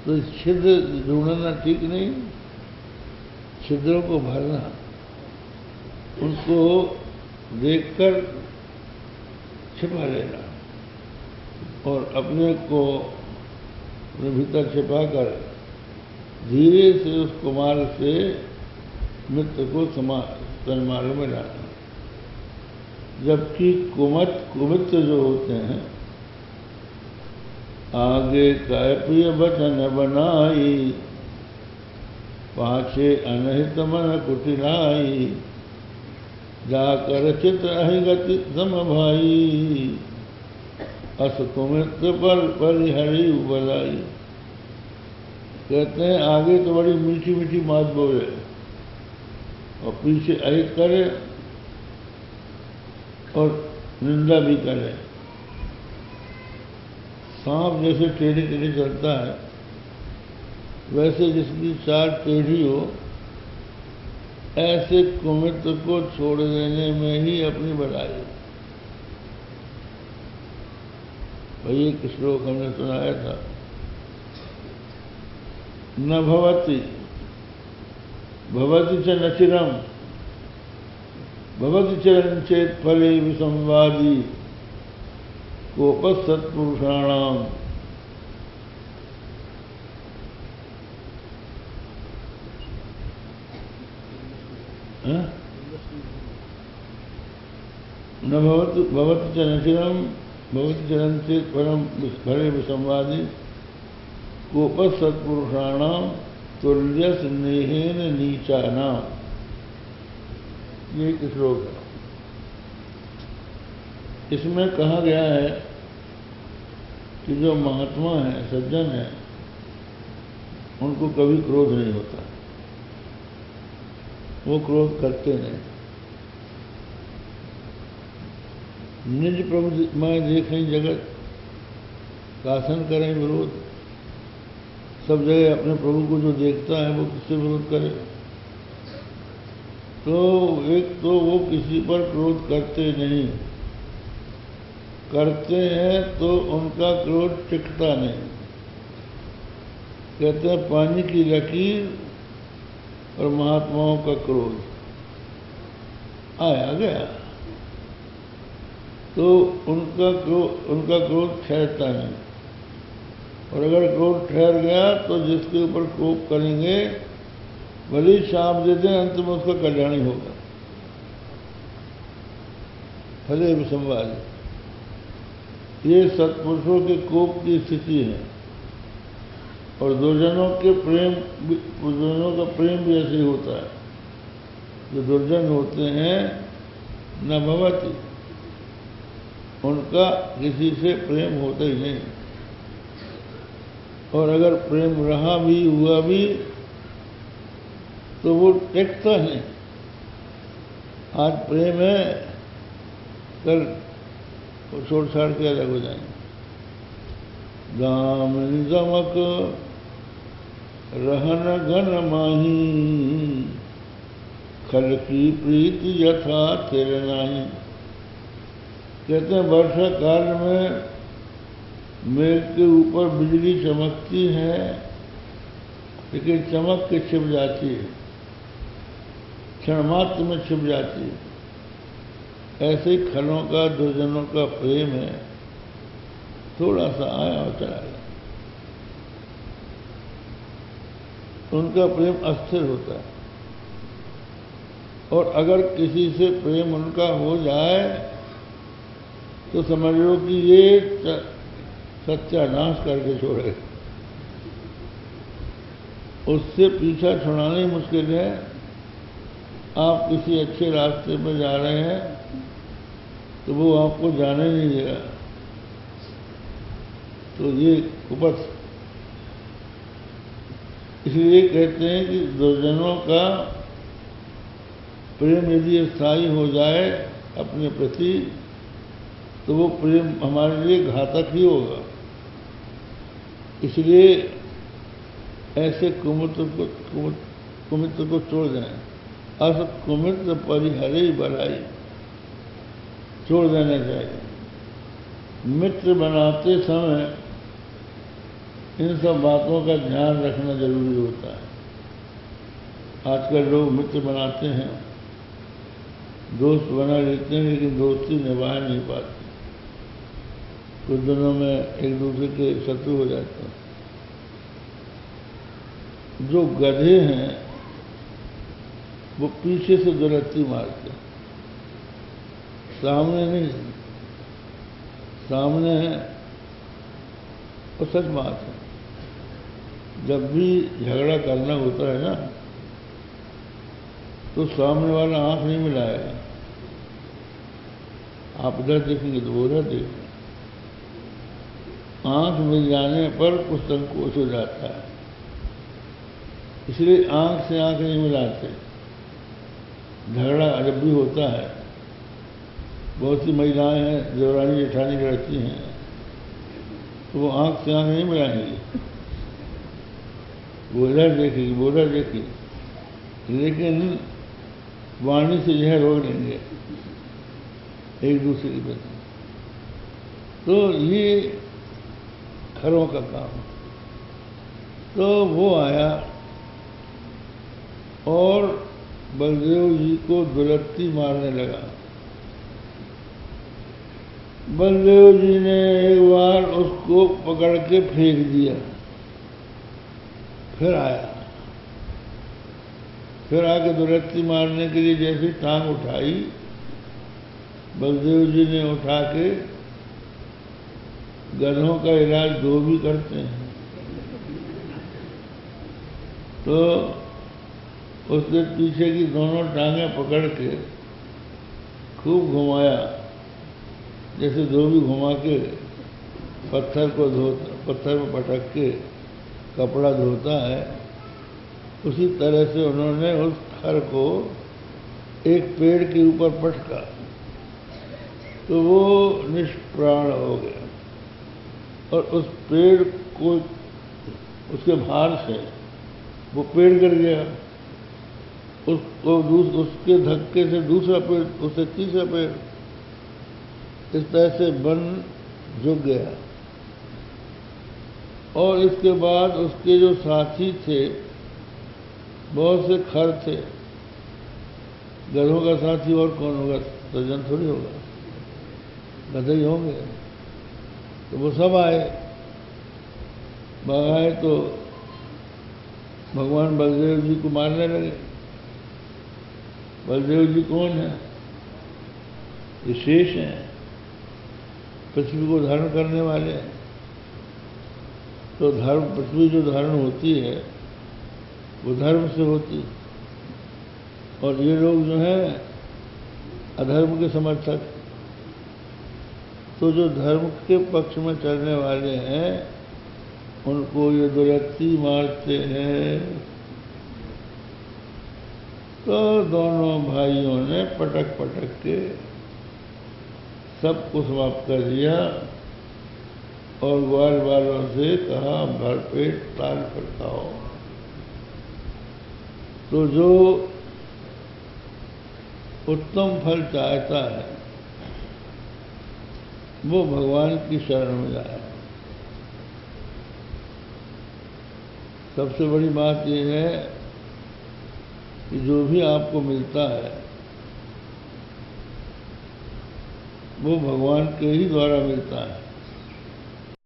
तो छिद्र ढूंढना ठीक नहीं, छिद्रों को भरना, उनको देखकर छिपा लेना और अपने को अपने भीतर छिपाकर धीरे से उस कुमार से मित्र को तन्मार्ग में लाना। जबकि कुमित्र जो होते हैं, आगे काय प्रिय वचन बनाई, पाछे अनहित मन कुटिलाई, जाकर चित्र अहिगति सम भाई, अस कुमित्र पर परिहरी उबलाई। कहते हैं आगे तो बड़ी मीठी मीठी बात बोले और पीछे अहित करे और निंदा भी करे। सांप जैसे टेढ़ी टेढ़ी चलता है, वैसे जिसकी चार टेढ़ी हो, ऐसे कुमित्र को छोड़ देने में ही अपनी भलाई। भाई एक श्लोक हमने सुनाया था, न भवति भवति च न चिरम, भवति चिरं चेत फले विसंवादी, कोपः सत्पुरुषाणाम। न भवति च न चिरम, भवति चिरं चेत फले विसंवादी, कोपः सत्पुरुषाणाम तुल्य स्नेहेन नीचानाम। ये एक श्लोक है। इसमें कहा गया है कि जो महात्मा है, सज्जन है, उनको कभी क्रोध नहीं होता, वो क्रोध करते नहीं। निज प्रभु मैं देखें जगत, शासन करें विरोध। सब जगह अपने प्रभु को जो देखता है वो किससे विरोध करे? तो एक तो वो किसी पर क्रोध करते नहीं, करते हैं तो उनका क्रोध टिकता नहीं। कहते हैं पानी की लकीर और महात्माओं का क्रोध आया गया तो उनका क्रोध ठहरता नहीं। और अगर क्रोध ठहर गया तो जिसके ऊपर कोप करेंगे भले ही शाप दे दें, अंत में उसका कल्याण ही होगा। फले विसंवाद, ये सत्पुरुषों के कोप की स्थिति है। और दुर्जनों का प्रेम भी ऐसे ही होता है। जो दुर्जन होते हैं न भवति, उनका किसी से प्रेम होता ही नहीं। और अगर प्रेम रहा भी हुआ भी तो वो टिकता नहीं। आज प्रेम है, कल वो छोड़ छाड़ के अलग हो जाएंगे। दामिनी दमक रहन घन माही, खल की प्रीति यथा तेरे नाही। कहते हैं वर्षा काल में मेघ के ऊपर बिजली चमकती है, लेकिन चमक के छिप जाती है, क्षण मात्र में छिप जाती है। ऐसे ही खलों का, दुर्जनों का प्रेम है, थोड़ा सा आया और चला गया। उनका प्रेम अस्थिर होता है। और अगर किसी से प्रेम उनका हो जाए तो समझ लो कि ये सत्यानाश करके छोड़े। उससे पीछा छुड़ाना ही मुश्किल है। आप किसी अच्छे रास्ते पर जा रहे हैं तो वो आपको जाने नहीं देगा, तो ये कुपथ। इसलिए कहते हैं कि दुर्जनों का प्रेम यदि स्थायी हो जाए अपने प्रति तो वो प्रेम हमारे लिए घातक ही होगा। इसलिए ऐसे कुमित्र को छोड़ दें। अस कुमित्र परिहरे बलाई, छोड़ देना चाहिए। मित्र बनाते समय इन सब बातों का ध्यान रखना जरूरी होता है। आजकल लोग मित्र बनाते हैं, दोस्त बना लेते हैं, लेकिन दोस्ती निभा नहीं पाते। कुछ दिनों में एक दूसरे के शत्रु हो जाते हैं। जो गधे हैं वो पीछे से दुलत्ती मारते हैं, सामने नहीं। सामने है वो सच बात है। जब भी झगड़ा करना होता है ना, तो सामने वाला आंख नहीं मिलाएगा। आप इधर देखेंगे तो वो उधर देखेंगे। आंख मिल जाने पर कुछ संकोच हो जाता है, इसलिए आंख से आंख नहीं मिलाते। झगड़ा जब भी होता है, बहुत सी महिलाएं हैं देवरानी जेठानी लड़ती हैं, तो वो आंख से आंख नहीं मिलाएंगी, वो इधर देखेगी वो उधर देखेगी, लेकिन वाणी से यह रोक लेंगे एक दूसरे के प्रति। तो ये खरों का काम। तो वो आया और बलदेव जी को दुलत्ती मारने लगा। बलदेव जी ने एक बार उसको पकड़ के फेंक दिया, फिर आया, फिर आके दुलत्ती मारने के लिए जैसी टांग उठाई, बलदेव जी ने उठा के, गधों का इलाज दो भी करते हैं, तो उसने पीछे की दोनों टांगें पकड़ के खूब घुमाया, जैसे धोबी घुमा के पत्थर में पटक के कपड़ा धोता है, उसी तरह से उन्होंने उस खर को एक पेड़ के ऊपर पटका, तो वो निष्प्राण हो गया। और उस पेड़ को, उसके भार से वो पेड़ गिर गया। उसके धक्के से दूसरा पेड़, उससे तीसरा पेड़, इस तरह से वन झुक गया। और इसके बाद उसके जो साथी थे, बहुत से खर थे। गधों का साथी और कौन होगा? सज्जन थोड़ी होगा, गधे ही होंगे। तो वो सब आए, आए तो भगवान बलदेव जी को मारने लगे। बलदेव जी कौन है? ये शेष हैं, पृथ्वी को धारण करने वाले हैं। तो धर्म, पृथ्वी जो धारण होती है वो धर्म से होती, और ये लोग जो हैं अधर्म के समर्थक। तो जो धर्म के पक्ष में चलने वाले हैं उनको ये दुलत्ती मारते हैं। तो दोनों भाइयों ने पटक पटक के सबको समाप्त कर दिया और ग्वाल वालों से कहा, भरपेट ताल फटकाओ। तो जो उत्तम फल चाहता है वो भगवान की शरण में जाए। सबसे बड़ी बात यह है कि जो भी आपको मिलता है वो भगवान के ही द्वारा मिलता है।